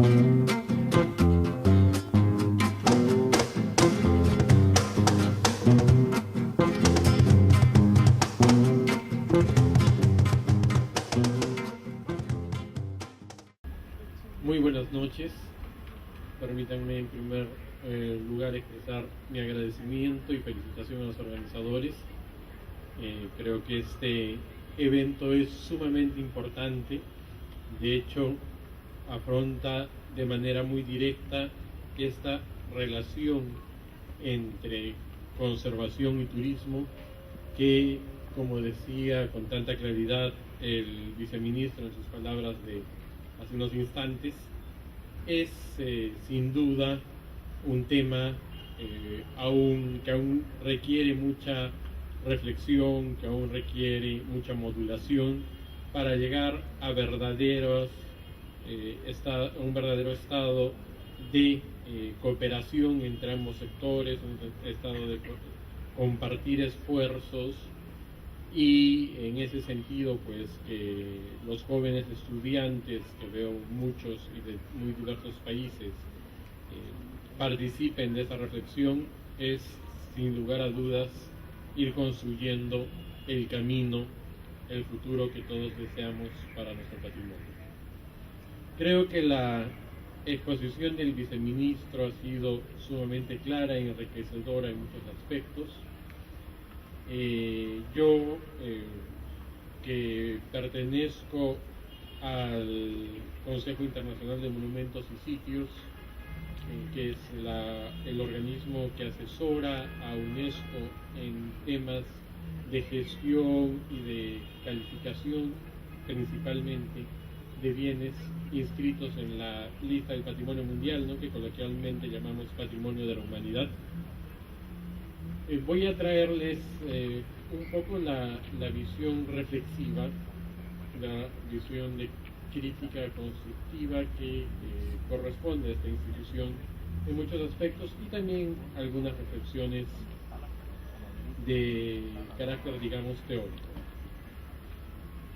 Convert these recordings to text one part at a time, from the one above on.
Muy buenas noches. Permítanme en primer lugar expresar mi agradecimiento y felicitación a los organizadores. Creo que este evento es sumamente importante. De hecho, afronta de manera muy directa esta relación entre conservación y turismo que, como decía con tanta claridad el viceministro en sus palabras de hace unos instantes, es sin duda un tema que aún requiere mucha reflexión, que aún requiere mucha modulación para llegar a un verdadero estado de cooperación entre ambos sectores, un estado de compartir esfuerzos. Y en ese sentido, pues que los jóvenes estudiantes, que veo muchos y de muy diversos países, participen de esa reflexión, es sin lugar a dudas ir construyendo el camino, el futuro que todos deseamos para nuestro patrimonio. Creo que la exposición del viceministro ha sido sumamente clara y enriquecedora en muchos aspectos. Yo, que pertenezco al Consejo Internacional de Monumentos y Sitios, que es el organismo que asesora a UNESCO en temas de gestión y de calificación, principalmente de bienes inscritos en la lista del Patrimonio Mundial, ¿no?, que coloquialmente llamamos Patrimonio de la Humanidad. Voy a traerles un poco la visión reflexiva, la visión de crítica constructiva que corresponde a esta institución en muchos aspectos, y también algunas reflexiones de carácter, digamos, teórico.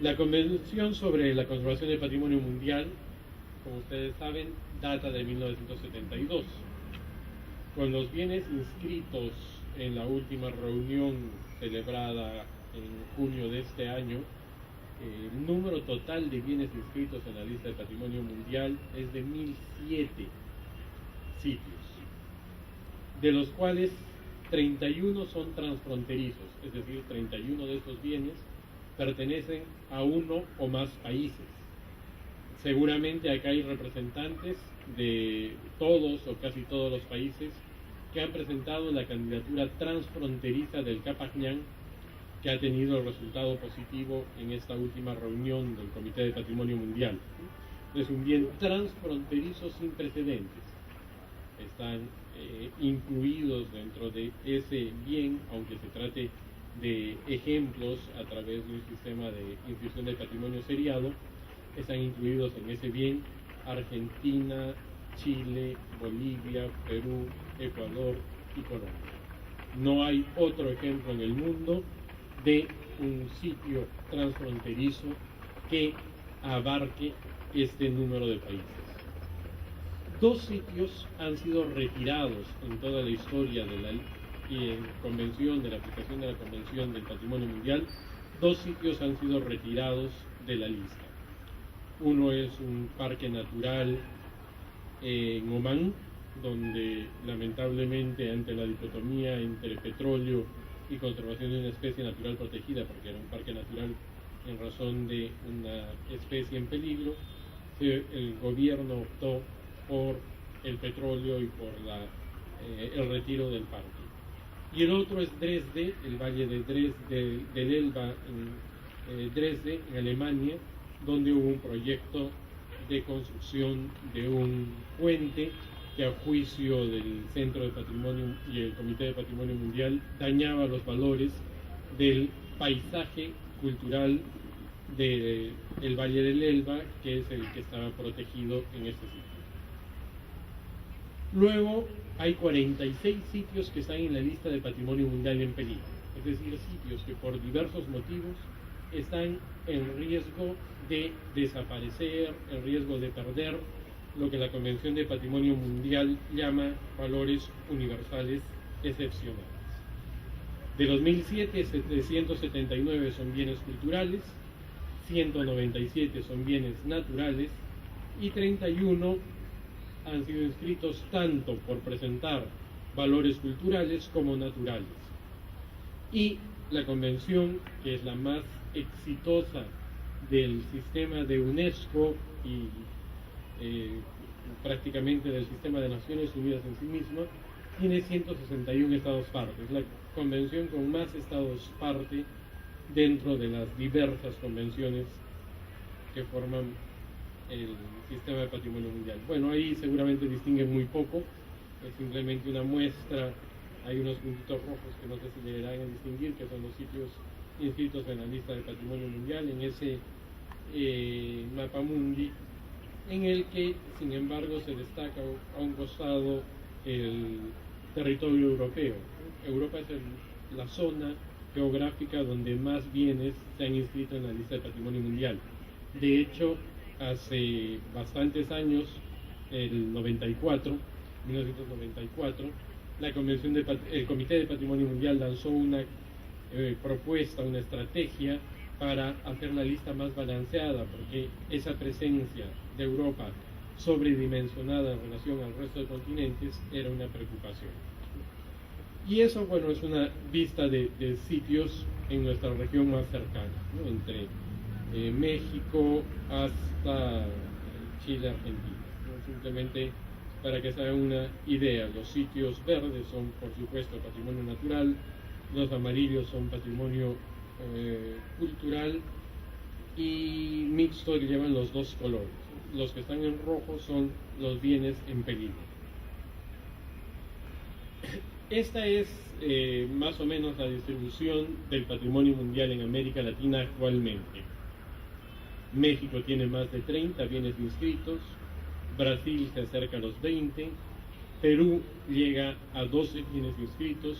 La Convención sobre la Conservación del Patrimonio Mundial, como ustedes saben, data de 1972. Con los bienes inscritos en la última reunión celebrada en junio de este año, el número total de bienes inscritos en la lista de Patrimonio Mundial es de 1007 sitios, de los cuales 31 son transfronterizos, es decir, 31 de estos bienes pertenecen a uno o más países. Seguramente acá hay representantes de todos o casi todos los países que han presentado la candidatura transfronteriza del Capac Ñan, que ha tenido el resultado positivo en esta última reunión del Comité de Patrimonio Mundial. Es un bien transfronterizo sin precedentes. Están incluidos dentro de ese bien, aunque se trate de ejemplos a través de un sistema de inscripción del patrimonio seriado, están incluidos en ese bien Argentina, Chile, Bolivia, Perú, Ecuador y Colombia. No hay otro ejemplo en el mundo de un sitio transfronterizo que abarque este número de países. Dos sitios han sido retirados en toda la historia de la convención, de la aplicación de la Convención del Patrimonio Mundial. Dos sitios han sido retirados de la lista. Uno es un parque natural en Omán, donde lamentablemente, ante la dicotomía entre petróleo y conservación de una especie natural protegida, porque era un parque natural en razón de una especie en peligro, el gobierno optó por el petróleo y por el retiro del parque. Y el otro es Dresde, el valle de del Elba, en Dresde, en Alemania, donde hubo un proyecto de construcción de un puente que, a juicio del Centro de Patrimonio y el Comité de Patrimonio Mundial, dañaba los valores del paisaje cultural del Valle del Elba, que es el que estaba protegido en este sitio. Luego hay 46 sitios que están en la lista de Patrimonio Mundial en peligro, es decir, sitios que por diversos motivos están en riesgo de desaparecer, en riesgo de perder lo que la Convención de Patrimonio Mundial llama valores universales excepcionales. De los 1.007, 779 son bienes culturales, 197 son bienes naturales y 31 han sido inscritos tanto por presentar valores culturales como naturales. Y la convención, que es la más exitosa del sistema de UNESCO y prácticamente del sistema de Naciones Unidas en sí misma, tiene 161 estados partes, la convención con más estados parte dentro de las diversas convenciones que forman el sistema de patrimonio mundial. Bueno, ahí seguramente distinguen muy poco, es simplemente una muestra, hay unos puntitos rojos que no sé si le darán a distinguir, que son los sitios inscritos en la lista de patrimonio mundial, en ese mapa mundi, en el que sin embargo se destaca a un costado el territorio europeo. Europa es la zona geográfica donde más bienes se han inscrito en la lista de patrimonio mundial. De hecho, hace bastantes años, el 1994, el Comité de Patrimonio Mundial lanzó una propuesta, una estrategia para hacer la lista más balanceada, porque esa presencia de Europa sobredimensionada en relación al resto de continentes era una preocupación. Y eso, bueno, es una vista de sitios en nuestra región más cercana, ¿no? Entre México hasta Chile, Argentina, ¿no? Simplemente para que se hagan una idea, los sitios verdes son, por supuesto, patrimonio natural, los amarillos son patrimonio cultural, y mixto llevan los dos colores. Los que están en rojo son los bienes en peligro. Esta es más o menos la distribución del patrimonio mundial en América Latina actualmente. México tiene más de 30 bienes inscritos, Brasil se acerca a los 20, Perú llega a 12 bienes inscritos,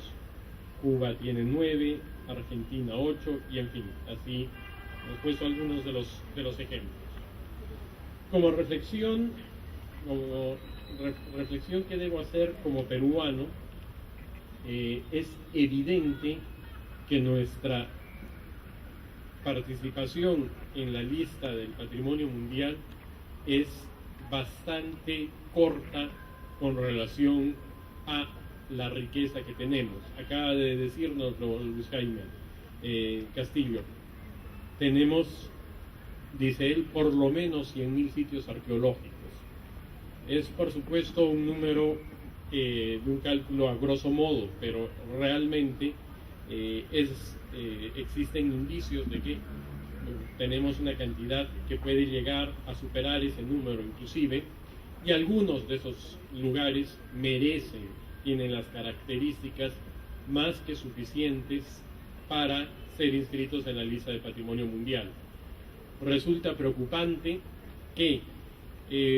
Cuba tiene 9, Argentina 8 y en fin, así hemos puesto algunos de los ejemplos. Como reflexión que debo hacer como peruano, es evidente que nuestra participación en la lista del patrimonio mundial es bastante corta con relación a la riqueza que tenemos. Acaba de decirnoslo Luis Jaime Castillo. Tenemos, dice él, por lo menos 100.000 sitios arqueológicos. Es por supuesto un número de un cálculo a grosso modo, pero realmente existen indicios de que tenemos una cantidad que puede llegar a superar ese número inclusive, y algunos de esos lugares tienen las características más que suficientes para ser inscritos en la lista de patrimonio mundial. Resulta preocupante que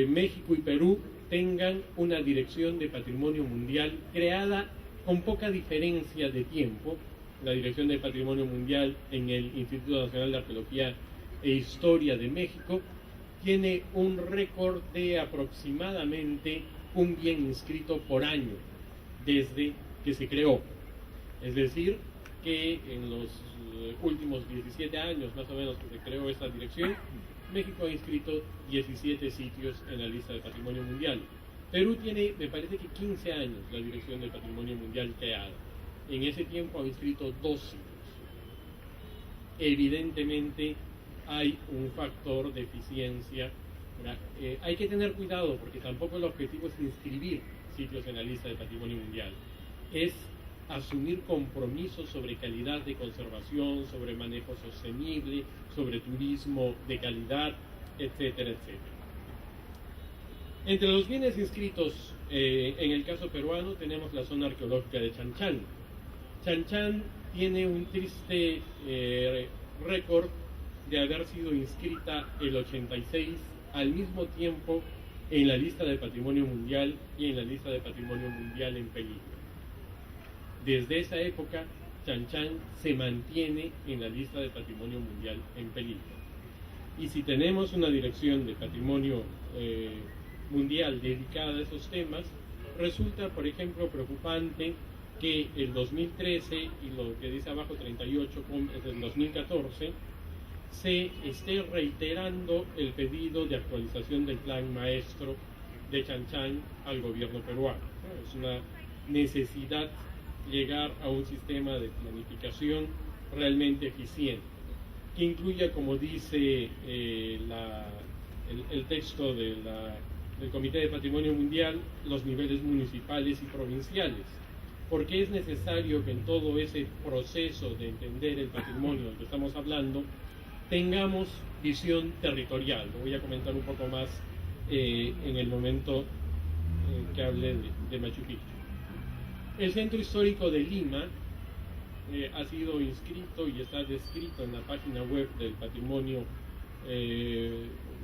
México y Perú tengan una dirección de patrimonio mundial creada con poca diferencia de tiempo. La Dirección de Patrimonio Mundial en el Instituto Nacional de Arqueología e Historia de México tiene un récord de aproximadamente un bien inscrito por año desde que se creó. Es decir, que en los últimos 17 años más o menos que se creó esta dirección, México ha inscrito 17 sitios en la lista de patrimonio mundial. Perú tiene, me parece que 15 años la Dirección de Patrimonio Mundial creada. En ese tiempo ha inscrito 2 sitios. Evidentemente hay un factor de eficiencia. Hay que tener cuidado porque tampoco el objetivo es inscribir sitios en la lista de patrimonio mundial. Es asumir compromisos sobre calidad de conservación, sobre manejo sostenible, sobre turismo de calidad, etcétera, etcétera. Entre los bienes inscritos en el caso peruano tenemos la zona arqueológica de Chanchán. Chanchán tiene un triste récord de haber sido inscrita el 86 al mismo tiempo en la lista de patrimonio mundial y en la lista de patrimonio mundial en peligro. Desde esa época, Chanchán se mantiene en la lista de patrimonio mundial en peligro. Y si tenemos una dirección de patrimonio mundial dedicada a esos temas, resulta, por ejemplo, preocupante que el 2013 y lo que dice abajo 38 es del 2014, se esté reiterando el pedido de actualización del plan maestro de Chan al gobierno peruano. Es una necesidad llegar a un sistema de planificación realmente eficiente, que incluya, como dice el texto del Comité de Patrimonio Mundial, los niveles municipales y provinciales, porque es necesario que en todo ese proceso de entender el patrimonio del que estamos hablando, tengamos visión territorial. Lo voy a comentar un poco más en el momento que hable de Machu Picchu. El Centro Histórico de Lima ha sido inscrito y está descrito en la página web del Patrimonio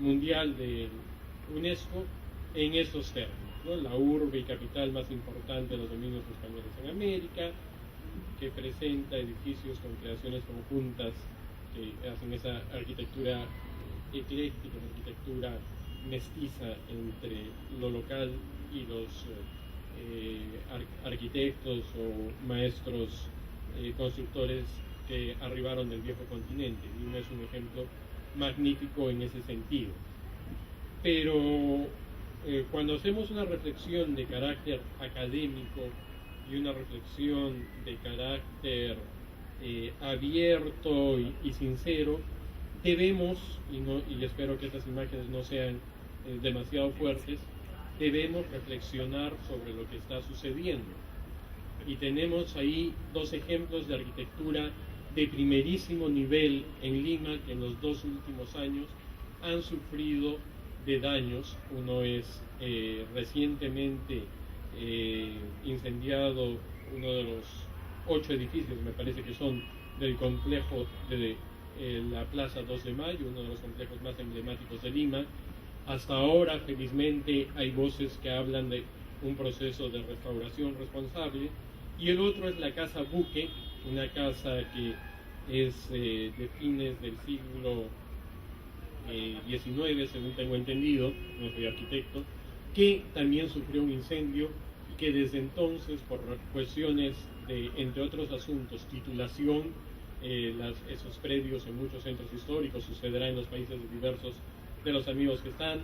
Mundial de UNESCO en estos términos, ¿no? La urbe y capital más importante de los dominios españoles en América, que presenta edificios con creaciones conjuntas que hacen esa arquitectura ecléctica, una arquitectura mestiza entre lo local y los arquitectos o maestros constructores que arribaron del viejo continente. Lima es un ejemplo magnífico en ese sentido. Pero cuando hacemos una reflexión de carácter académico y una reflexión de carácter abierto y sincero, debemos, y espero que estas imágenes no sean demasiado fuertes, debemos reflexionar sobre lo que está sucediendo. Y tenemos ahí dos ejemplos de arquitectura de primerísimo nivel en Lima que en los 2 últimos años han sufrido de daños. Uno es recientemente incendiado uno de los 8 edificios, me parece que son del complejo de la Plaza 2 de Mayo, uno de los complejos más emblemáticos de Lima. Hasta ahora, felizmente, hay voces que hablan de un proceso de restauración responsable. Y el otro es la Casa Buque, una casa que es de fines del siglo XIX, según tengo entendido, no soy arquitecto, que también sufrió un incendio y que desde entonces, por cuestiones de, entre otros asuntos, titulación, esos predios en muchos centros históricos, sucederá en los países diversos de los amigos que están,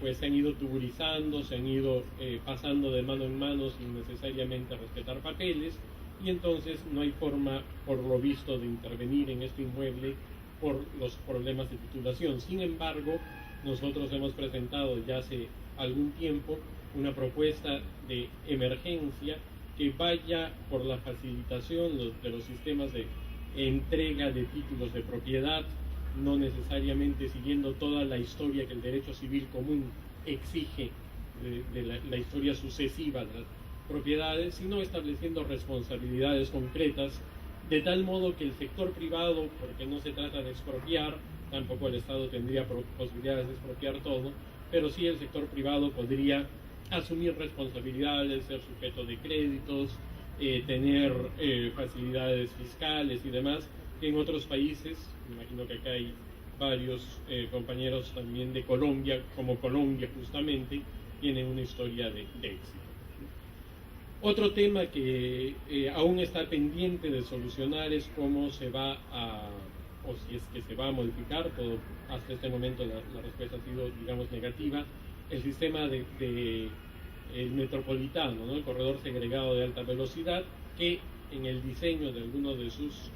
pues se han ido tuburizando, se han ido pasando de mano en mano sin necesariamente respetar papeles, y entonces no hay forma, por lo visto, de intervenir en este inmueble por los problemas de titulación. Sin embargo, nosotros hemos presentado ya hace algún tiempo una propuesta de emergencia que vaya por la facilitación de los sistemas de entrega de títulos de propiedad, no necesariamente siguiendo toda la historia que el derecho civil común exige de la historia sucesiva de las propiedades, sino estableciendo responsabilidades concretas, de tal modo que el sector privado, porque no se trata de expropiar, tampoco el Estado tendría posibilidades de expropiar todo, pero sí el sector privado podría asumir responsabilidades, ser sujeto de créditos, tener facilidades fiscales y demás, que en otros países, me imagino que acá hay varios compañeros también de Colombia, como Colombia justamente, tienen una historia de éxito. Otro tema que aún está pendiente de solucionar es cómo se va a, o si es que se va a modificar, todo, hasta este momento la respuesta ha sido, digamos, negativa, el sistema el metropolitano, ¿no? El corredor segregado de alta velocidad, que en el diseño de algunos de sus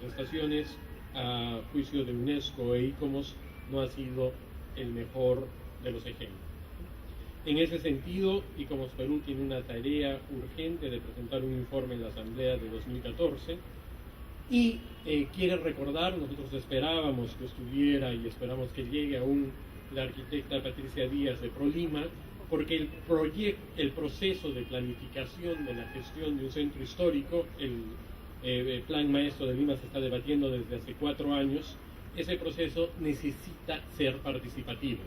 estaciones, a juicio de UNESCO e ICOMOS, no ha sido el mejor de los ejemplos. En ese sentido, ICOMOS Perú tiene una tarea urgente de presentar un informe en la Asamblea de 2014 y quiere recordar, nosotros esperábamos que estuviera y esperamos que llegue aún la arquitecta Patricia Díaz de ProLima, porque el proceso de planificación de la gestión de un centro histórico, el Plan Maestro de Lima se está debatiendo desde hace 4 años, ese proceso necesita ser participativo.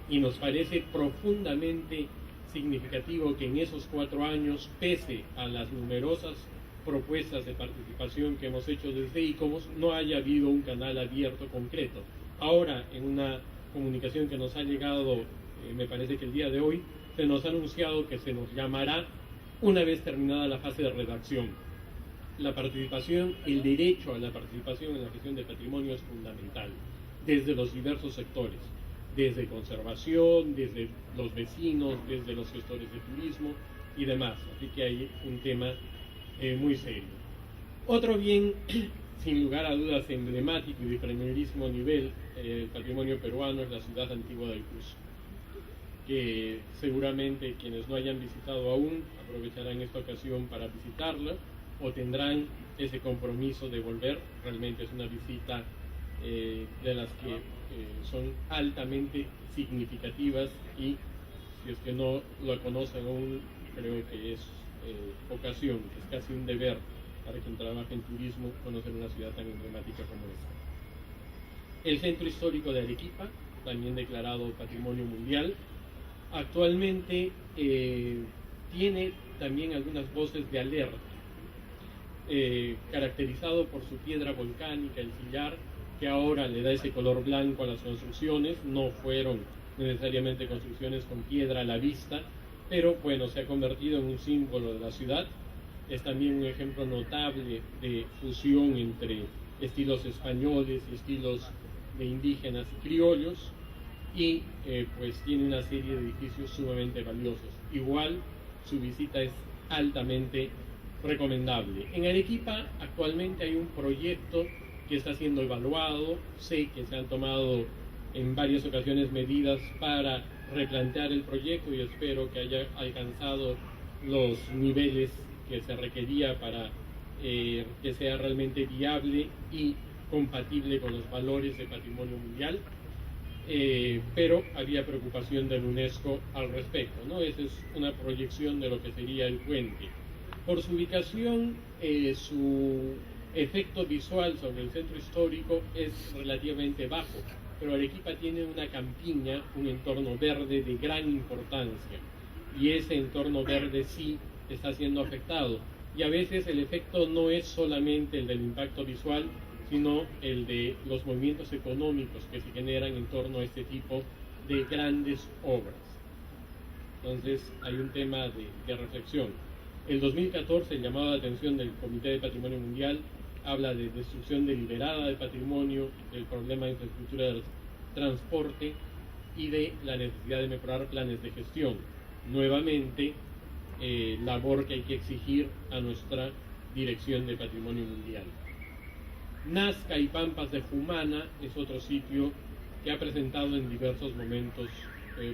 Y nos parece profundamente significativo que en esos 4 años, pese a las numerosas propuestas de participación que hemos hecho desde ICOMOS, no haya habido un canal abierto concreto. Ahora, en una comunicación que nos ha llegado, me parece que el día de hoy, se nos ha anunciado que se nos llamará una vez terminada la fase de redacción. La participación, el derecho a la participación en la gestión de patrimonio es fundamental, desde los diversos sectores, desde conservación, desde los vecinos, desde los gestores de turismo y demás. Así que hay un tema muy serio. Otro bien, sin lugar a dudas, emblemático y de primerísimo nivel, el patrimonio peruano, es la ciudad antigua del Cusco, que seguramente quienes no hayan visitado aún aprovecharán esta ocasión para visitarla o tendrán ese compromiso de volver. Realmente es una visita de las que son altamente significativas, y si es que no lo conocen aún, creo que es ocasión, es casi un deber para quien trabaja en turismo conocer una ciudad tan emblemática como esta. El centro histórico de Arequipa, también declarado Patrimonio Mundial, actualmente tiene también algunas voces de alerta, caracterizado por su piedra volcánica, el sillar, que ahora le da ese color blanco a las construcciones. No fueron necesariamente construcciones con piedra a la vista, pero bueno, se ha convertido en un símbolo de la ciudad. Es también un ejemplo notable de fusión entre estilos españoles y estilos de indígenas y criollos, y pues tiene una serie de edificios sumamente valiosos. Igual su visita es altamente recomendable. En Arequipa actualmente hay un proyecto que está siendo evaluado. Sé que se han tomado en varias ocasiones medidas para replantear el proyecto y espero que haya alcanzado los niveles que se requería para que sea realmente viable y compatible con los valores de patrimonio mundial. Pero había preocupación del UNESCO al respecto, ¿no? Esa es una proyección de lo que sería el puente. Por su ubicación, su efecto visual sobre el centro histórico es relativamente bajo, pero Arequipa tiene una campiña, un entorno verde de gran importancia, y ese entorno verde sí está siendo afectado, y a veces el efecto no es solamente el del impacto visual, sino el de los movimientos económicos que se generan en torno a este tipo de grandes obras. Entonces hay un tema de reflexión. El 2014, el llamado de atención del Comité de Patrimonio Mundial habla de destrucción deliberada de patrimonio, del problema de infraestructura del transporte y de la necesidad de mejorar planes de gestión. Nuevamente, labor que hay que exigir a nuestra Dirección de Patrimonio Mundial. Nazca y Pampas de Jumana es otro sitio que ha presentado en diversos momentos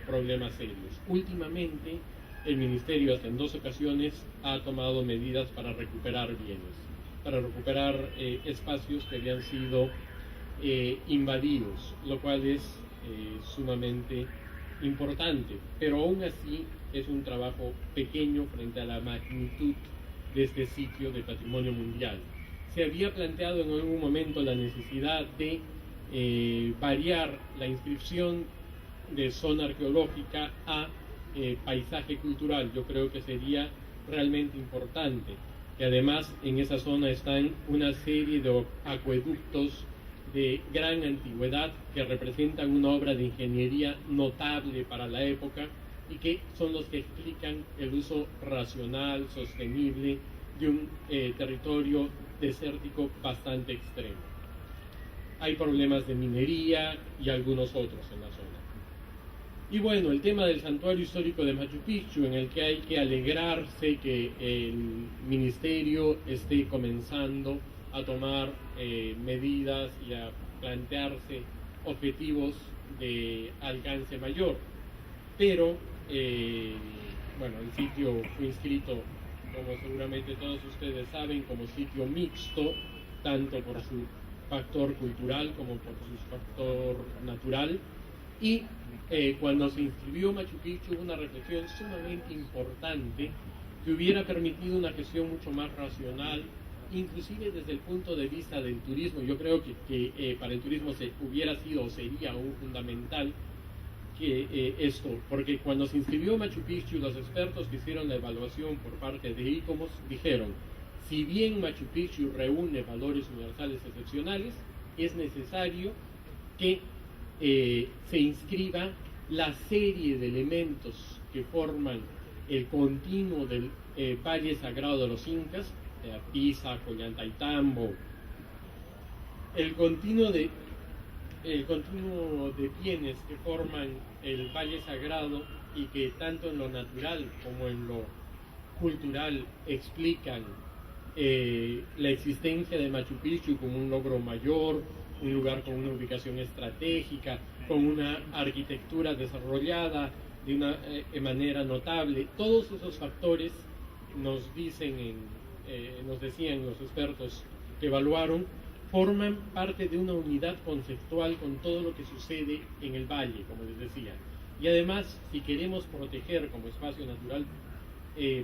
problemas serios. Últimamente, el Ministerio hasta en 2 ocasiones ha tomado medidas para recuperar bienes, para recuperar espacios que habían sido invadidos, lo cual es sumamente importante, pero aún así es un trabajo pequeño frente a la magnitud de este sitio de patrimonio mundial. Se había planteado en algún momento la necesidad de variar la inscripción de zona arqueológica a paisaje cultural. Yo creo que sería realmente importante, y además en esa zona están una serie de acueductos de gran antigüedad que representan una obra de ingeniería notable para la época y que son los que explican el uso racional, sostenible de un territorio desértico bastante extremo. Hay problemas de minería y algunos otros en la zona. Y bueno, el tema del santuario histórico de Machu Picchu, en el que hay que alegrarse que el ministerio esté comenzando a tomar medidas y a plantearse objetivos de alcance mayor. Pero, bueno, el sitio fue inscrito, como seguramente todos ustedes saben, como sitio mixto, tanto por su factor cultural como por su factor natural. Y cuando se inscribió Machu Picchu hubo una reflexión sumamente importante que hubiera permitido una gestión mucho más racional, inclusive desde el punto de vista del turismo. Yo creo que para el turismo hubiera sido o sería aún fundamental que esto, porque cuando se inscribió Machu Picchu, los expertos que hicieron la evaluación por parte de ICOMOS dijeron: si bien Machu Picchu reúne valores universales excepcionales, es necesario que se inscriba la serie de elementos que forman el continuo del Valle Sagrado de los Incas, Pisa, Ollantaytambo, el continuo de bienes que forman el Valle Sagrado y que tanto en lo natural como en lo cultural explican la existencia de Machu Picchu como un logro mayor, un lugar con una ubicación estratégica, con una arquitectura desarrollada de una manera notable. Todos esos factores nos decían los expertos que evaluaron, forman parte de una unidad conceptual con todo lo que sucede en el valle, como les decía. Y además, si queremos proteger como espacio natural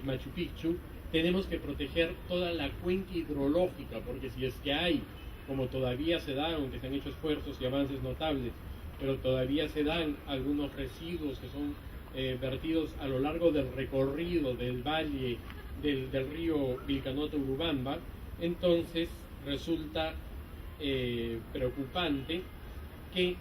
Machu Picchu, tenemos que proteger toda la cuenca hidrológica, porque si es que hay, como todavía se dan, aunque se han hecho esfuerzos y avances notables, pero todavía se dan algunos residuos que son vertidos a lo largo del recorrido del valle del río Vilcanota-Urubamba, entonces resulta preocupante que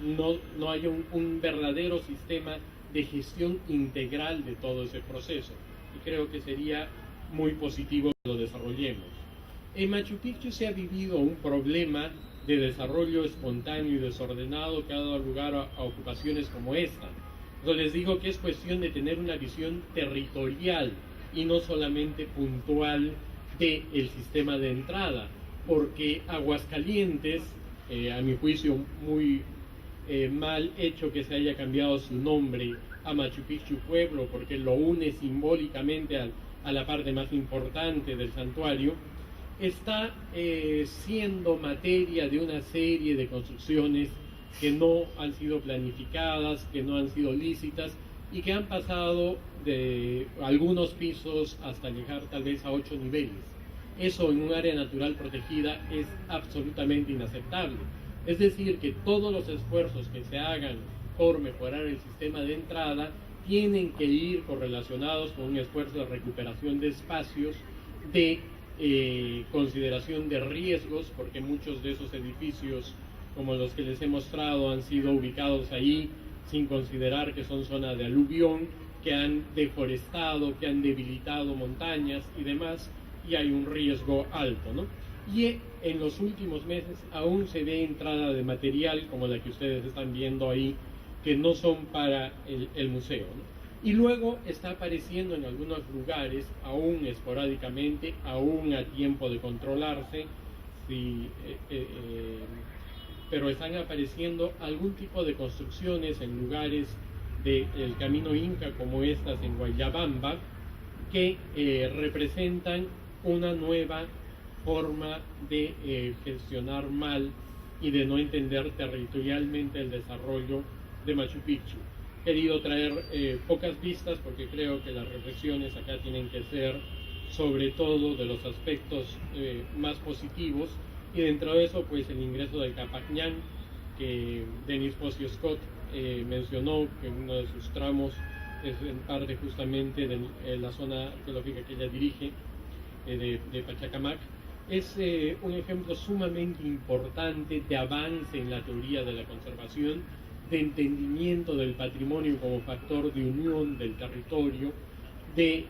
no haya un verdadero sistema de gestión integral de todo ese proceso, y creo que sería muy positivo que lo desarrollemos. En Machu Picchu se ha vivido un problema de desarrollo espontáneo y desordenado que ha dado lugar a ocupaciones como esta. Yo les digo que es cuestión de tener una visión territorial y no solamente puntual del sistema de entrada, porque Aguascalientes, a mi juicio muy mal hecho que se haya cambiado su nombre a Machu Picchu Pueblo, porque lo une simbólicamente a la parte más importante del santuario, está siendo materia de una serie de construcciones que no han sido planificadas, que no han sido lícitas y que han pasado de algunos pisos hasta llegar tal vez a 8 niveles. Eso en un área natural protegida es absolutamente inaceptable. Es decir, que todos los esfuerzos que se hagan por mejorar el sistema de entrada tienen que ir correlacionados con un esfuerzo de recuperación de espacios, de consideración de riesgos, porque muchos de esos edificios, como los que les he mostrado, han sido ubicados ahí sin considerar que son zona de aluvión, que han deforestado, que han debilitado montañas y demás, y hay un riesgo alto, ¿no? Y en los últimos meses aún se ve entrada de material como la que ustedes están viendo ahí, que no son para el museo, ¿no? Y luego está apareciendo en algunos lugares, aún esporádicamente, aún a tiempo de controlarse, pero están apareciendo algún tipo de construcciones en lugares del camino Inca, como estas en Guayabamba, que representan una nueva forma de gestionar mal y de no entender territorialmente el desarrollo de Machu Picchu. He querido traer pocas vistas porque creo que las reflexiones acá tienen que ser sobre todo de los aspectos más positivos, y dentro de eso pues el ingreso del Capacñán, que Denis Fossio Scott mencionó que uno de sus tramos es en parte justamente de la zona arqueológica que ella dirige, de Pachacamac. Es un ejemplo sumamente importante de avance en la teoría de la conservación, de entendimiento del patrimonio como factor de unión del territorio, de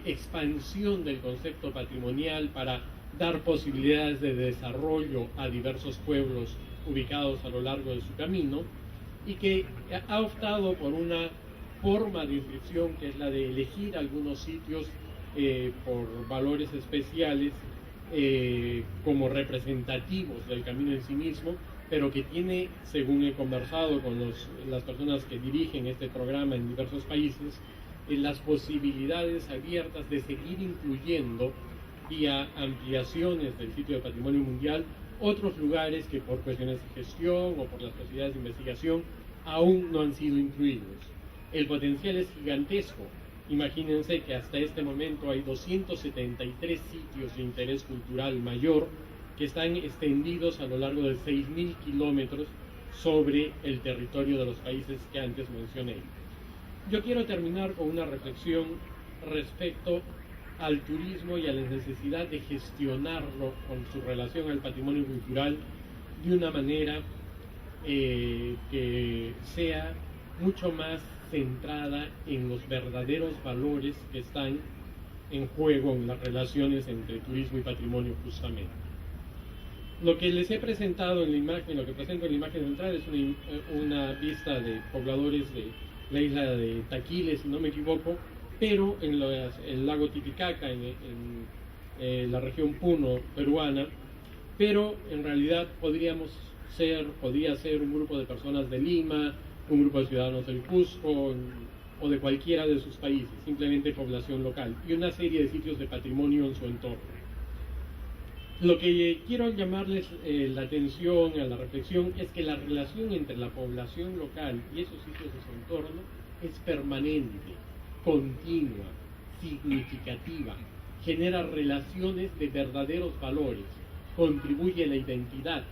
expansión del concepto patrimonial para dar posibilidades de desarrollo a diversos pueblos ubicados a lo largo de su camino, y que ha optado por una forma de inscripción que es la de elegir algunos sitios por valores especiales como representativos del camino en sí mismo, pero que tiene, según he conversado con las personas que dirigen este programa en diversos países, las posibilidades abiertas de seguir incluyendo vía ampliaciones del sitio de patrimonio mundial otros lugares que por cuestiones de gestión o por las posibilidades de investigación aún no han sido incluidos. El potencial es gigantesco. Imagínense que hasta este momento hay 273 sitios de interés cultural mayor que están extendidos a lo largo de 6.000 kilómetros sobre el territorio de los países que antes mencioné. Yo quiero terminar con una reflexión respecto al turismo y a la necesidad de gestionarlo con su relación al patrimonio cultural de una manera que sea mucho más centrada en los verdaderos valores que están en juego en las relaciones entre turismo y patrimonio justamente. Lo que les he presentado en la imagen, lo que presento en la imagen central es una vista de pobladores de la isla de Taquile, si no me equivoco, pero en el lago Titicaca, en la región Puno peruana, pero en realidad podría ser un grupo de personas de Lima, un grupo de ciudadanos del Cusco o de cualquiera de sus países, simplemente población local, y una serie de sitios de patrimonio en su entorno. Lo que quiero llamarles la atención a la reflexión es que la relación entre la población local y esos sitios de su entorno es permanente, continua, significativa, genera relaciones de verdaderos valores, contribuye a la identidad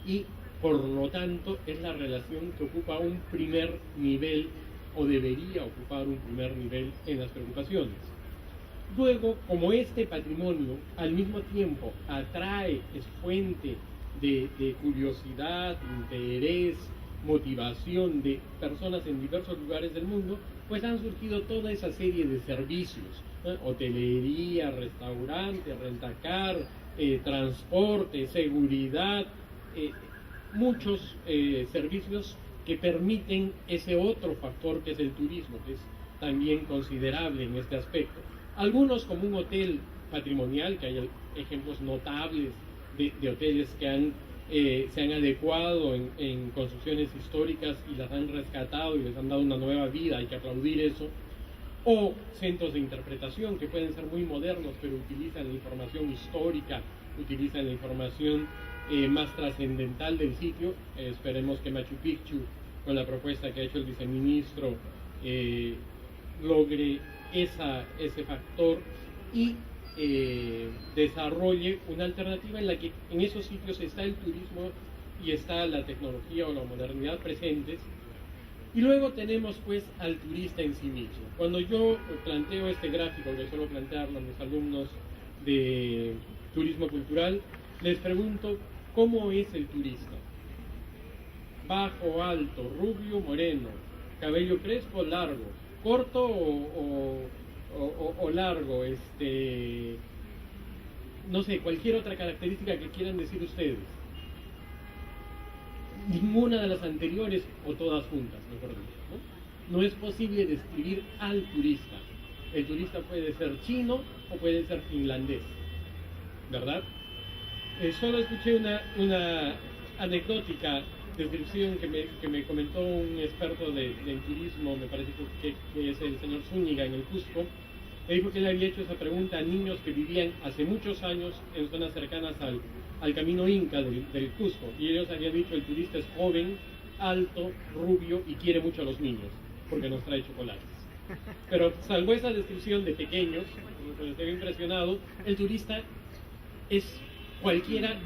y por lo tanto es la relación que ocupa un primer nivel o debería ocupar un primer nivel en las preocupaciones. Luego, como este patrimonio al mismo tiempo atrae, es fuente de curiosidad, interés, motivación de personas en diversos lugares del mundo, pues han surgido toda esa serie de servicios, ¿no? Hotelería, restaurante, rentacar, transporte, seguridad, muchos servicios que permiten ese otro factor que es el turismo, que es también considerable en este aspecto. Algunos como un hotel patrimonial, que hay ejemplos notables de hoteles que se han adecuado en construcciones históricas y las han rescatado y les han dado una nueva vida, hay que aplaudir eso. O centros de interpretación que pueden ser muy modernos, pero utilizan la información histórica, utilizan la información más trascendental del sitio. Esperemos que Machu Picchu, con la propuesta que ha hecho el viceministro, logre ese factor y desarrolle una alternativa en la que en esos sitios está el turismo y está la tecnología o la modernidad presentes. Y luego tenemos pues al turista en sí mismo. Cuando yo planteo este gráfico, que suelo plantearlo a mis alumnos de turismo cultural, les pregunto cómo es el turista. Bajo, alto, rubio, moreno, cabello crespo, largo, corto o largo, no sé, cualquier otra característica que quieran decir ustedes. Ninguna de las anteriores o todas juntas, mejor dicho, ¿no? No es posible describir al turista. El turista puede ser chino o puede ser finlandés, ¿verdad? Solo escuché una anecdótica descripción que me comentó un experto en turismo, me parece que es el señor Zúñiga en el Cusco. Me dijo que él había hecho esa pregunta a niños que vivían hace muchos años en zonas cercanas al camino Inca del Cusco, y ellos habían dicho: el turista es joven, alto, rubio y quiere mucho a los niños porque nos trae chocolates. Pero salvo esa descripción de pequeños, me estoy impresionado, el turista es cualquiera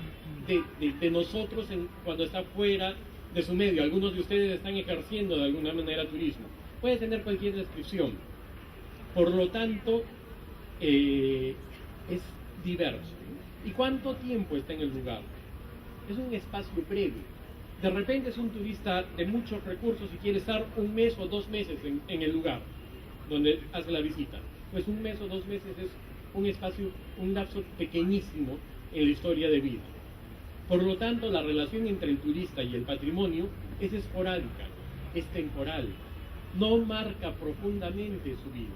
de nosotros cuando está fuera de su medio. Algunos de ustedes están ejerciendo de alguna manera turismo. Puede tener cualquier descripción. Por lo tanto, es diverso. ¿Y cuánto tiempo está en el lugar? Es un espacio previo. De repente es un turista de muchos recursos y quiere estar un mes o 2 meses en el lugar donde hace la visita. Pues un mes o 2 meses es un espacio, un lapso pequeñísimo en la historia de vida. Por lo tanto, la relación entre el turista y el patrimonio es esporádica, es temporal, no marca profundamente su vida.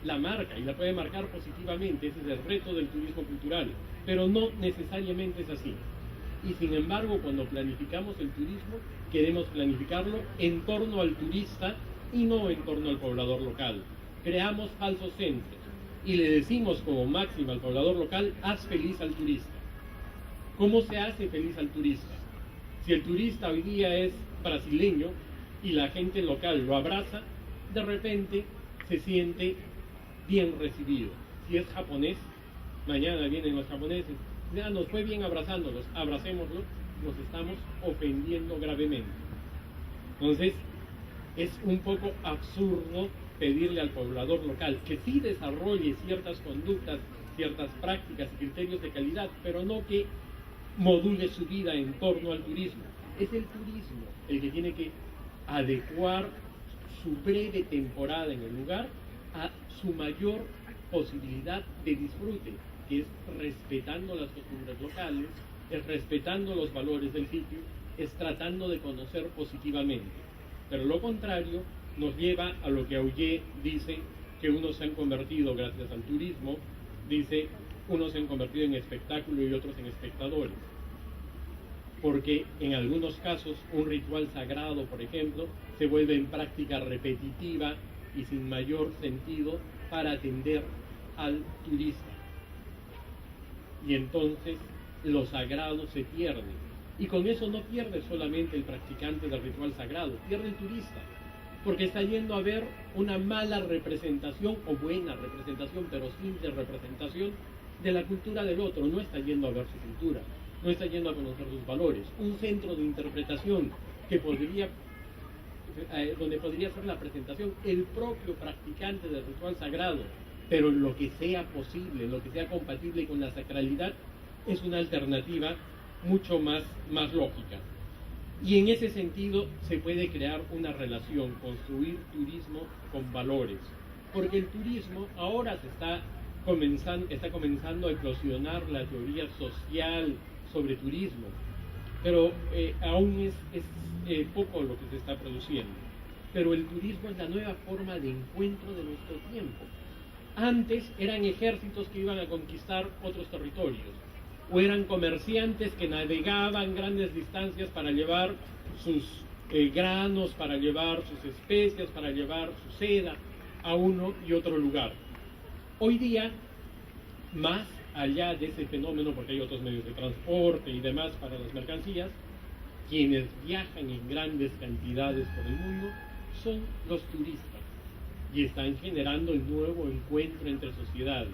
La marca, y la puede marcar positivamente, ese es el reto del turismo cultural, pero no necesariamente es así. Y sin embargo, cuando planificamos el turismo, queremos planificarlo en torno al turista y no en torno al poblador local. Creamos falsos centros y le decimos como máxima al poblador local: haz feliz al turista. ¿Cómo se hace feliz al turista? Si el turista hoy día es brasileño y la gente local lo abraza, de repente se siente bien recibido. Si es japonés, mañana vienen los japoneses: ya nos fue bien abrazándolos, abracémoslos, nos estamos ofendiendo gravemente. Entonces, es un poco absurdo pedirle al poblador local que sí desarrolle ciertas conductas, ciertas prácticas y criterios de calidad, pero no que module su vida en torno al turismo. Es el turismo el que tiene que adecuar su breve temporada en el lugar a su mayor posibilidad de disfrute, que es respetando las costumbres locales, es respetando los valores del sitio, es tratando de conocer positivamente. Pero lo contrario nos lleva a lo que Auger dice, que unos se han convertido gracias al turismo, dice, unos se han convertido en espectáculo y otros en espectadores. Porque en algunos casos un ritual sagrado, por ejemplo, se vuelve en práctica repetitiva y sin mayor sentido para atender al turista. Y entonces lo sagrado se pierde. Y con eso no pierde solamente el practicante del ritual sagrado, pierde el turista, porque está yendo a ver una mala representación o buena representación, pero simple representación de la cultura del otro. No está yendo a ver su cultura, no está yendo a conocer sus valores. Un centro de interpretación que donde podría ser la presentación el propio practicante del ritual sagrado, pero en lo que sea posible, en lo que sea compatible con la sacralidad, es una alternativa mucho más lógica. Y en ese sentido se puede crear una relación, construir turismo con valores, porque el turismo ahora está comenzando a eclosionar la teoría social sobre turismo, pero aún es poco lo que se está produciendo. Pero el turismo es la nueva forma de encuentro de nuestro tiempo. Antes eran ejércitos que iban a conquistar otros territorios, o eran comerciantes que navegaban grandes distancias para llevar sus granos, para llevar sus especias, para llevar su seda a uno y otro lugar. Hoy día, más allá de ese fenómeno, porque hay otros medios de transporte y demás para las mercancías, quienes viajan en grandes cantidades por el mundo son los turistas y están generando el nuevo encuentro entre sociedades.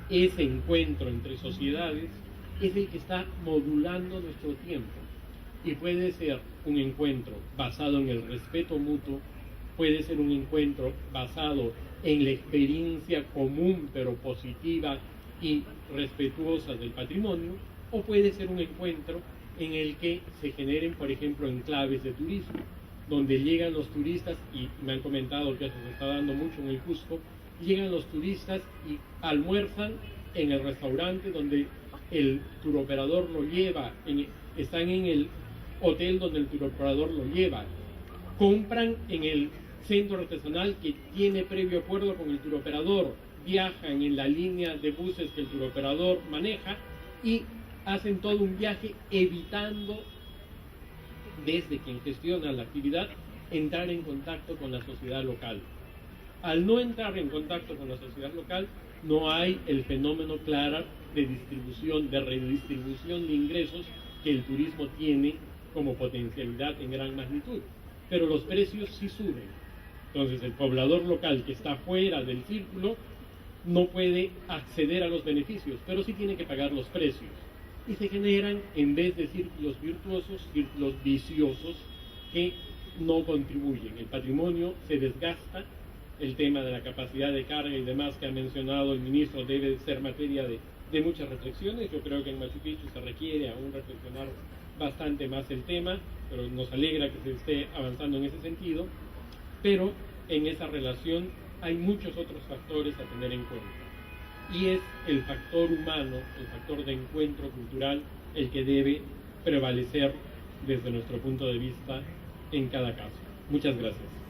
Ese encuentro entre sociedades es el que está modulando nuestro tiempo y puede ser un encuentro basado en el respeto mutuo, puede ser un encuentro basado en la experiencia común pero positiva y respetuosa del patrimonio, o puede ser un encuentro en el que se generen, por ejemplo, enclaves de turismo, donde llegan los turistas, y me han comentado que eso se está dando mucho en el Cusco, llegan los turistas y almuerzan en el restaurante donde el turoperador lo lleva, están en el hotel donde el turoperador lo lleva, compran en el centro artesanal que tiene previo acuerdo con el turoperador, viajan en la línea de buses que el turoperador maneja y hacen todo un viaje evitando, desde quien gestiona la actividad, entrar en contacto con la sociedad local. Al no entrar en contacto con la sociedad local, no hay el fenómeno claro de distribución, de redistribución de ingresos que el turismo tiene como potencialidad en gran magnitud. Pero los precios sí suben. Entonces el poblador local que está fuera del círculo no puede acceder a los beneficios, pero sí tiene que pagar los precios. Y se generan, en vez de círculos virtuosos, círculos viciosos que no contribuyen. El patrimonio se desgasta, el tema de la capacidad de carga y demás que ha mencionado el ministro debe ser materia de muchas reflexiones. Yo creo que en Machu Picchu se requiere aún reflexionar bastante más el tema, pero nos alegra que se esté avanzando en ese sentido. Pero en esa relación hay muchos otros factores a tener en cuenta. Y es el factor humano, el factor de encuentro cultural, el que debe prevalecer desde nuestro punto de vista en cada caso. Muchas gracias.